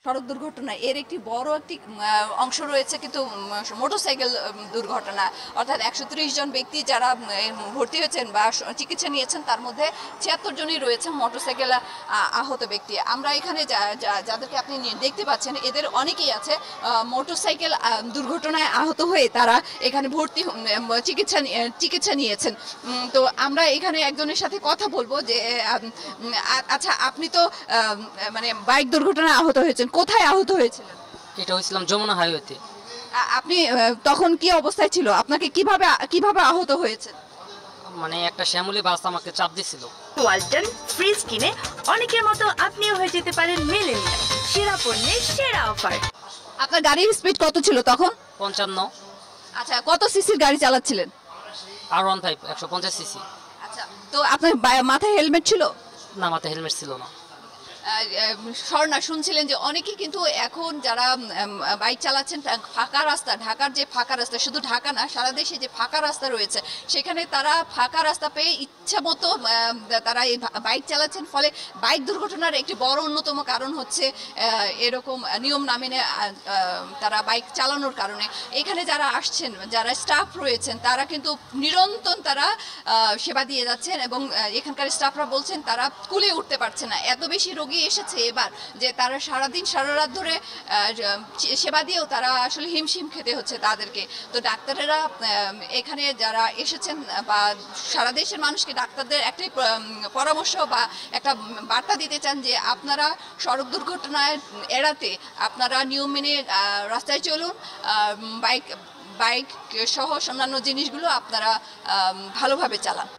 সড়ক দুর্ঘটনা এর একটি বড় একটি অংশ রয়েছে কিন্তু মোটরসাইকেল দুর্ঘটনা, অর্থাৎ 130 জন ব্যক্তি যারা ভর্তি হয়েছেন বা চিকিৎসা নিয়েছেন তার মধ্যে 76 জনই রয়েছে মোটরসাইকেল আহত ব্যক্তি। আমরা এখানে যাদেরকে আপনি দেখতে পাচ্ছেন এদের অনেকেই আছে মোটরসাইকেল দুর্ঘটনায় আহত হয়ে তারা এখানে ভর্তি চিকিৎসা নিয়েছেন। তো আমরা এখানে একজনের সাথে কথা বলবো যে আচ্ছা, আপনি তো মানে বাইক দুর্ঘটনায় আহত হয়েছেন, কোথায় আহত হয়েছিলেন? এটা হয়েছিলাম যমুনা হাইওয়েতে। আপনি তখন কি অবস্থায় ছিল? আপনাকে কিভাবে আহত হয়েছে? মানে একটা শ্যামলী বাস আমাকে চাপ দিছিল। ওয়ালটন ফ্রিজ কিনে অনেকের মতো আপনিও হয়ে যেতে পারেন মিলেনিয়াল। সেরা পণ্যের সেরা অফার। আপনার গাড়ির স্পিড কত ছিল তখন? 55। আচ্ছা, কত সিসির গাড়ি চালাচ্ছিলেন? R15 150 CC. আচ্ছা, তো আপনার মাথায় হেলমেট ছিল? না, মাথায় হেলমেট ছিল না। স্বর্ণা, শুনছিলেন যে অনেকে কিন্তু এখন যারা বাইক চালাচ্ছেন ফাঁকা রাস্তা, ঢাকার যে ফাঁকা রাস্তা, শুধু ঢাকা না সারা দেশে যে ফাঁকা রাস্তা রয়েছে সেখানে তারা ফাঁকা রাস্তা পেয়ে ইচ্ছা মতো তারা এই বাইক চালাচ্ছেন। ফলে বাইক দুর্ঘটনার একটি বড় অন্যতম কারণ হচ্ছে এরকম নিয়ম না মেনে তারা বাইক চালানোর কারণে। এখানে যারা আসছেন, যারা স্টাফ রয়েছেন তারা কিন্তু নিরন্তর তারা সেবা দিয়ে যাচ্ছেন এবং এখানকার স্টাফরা বলছেন তারা কুলে উঠতে পারছে না, এত বেশি রোগী এসেছে এবার যে তারা সারাদিন সারা রাত ধরে সেবা দিয়েও তারা আসলে হিমশিম খেতে হচ্ছে তাদেরকে। তো ডাক্তারেরা এখানে যারা এসেছেন বা সারা দেশের মানুষকে ডাক্তারদের একটাই পরামর্শ বা একটা বার্তা দিতে চান যে আপনারা সড়ক দুর্ঘটনায় এড়াতে আপনারা নিয়ম মেনে রাস্তায় চলুন, বাইক সহ অন্যান্য জিনিসগুলো আপনারা ভালোভাবে চালান।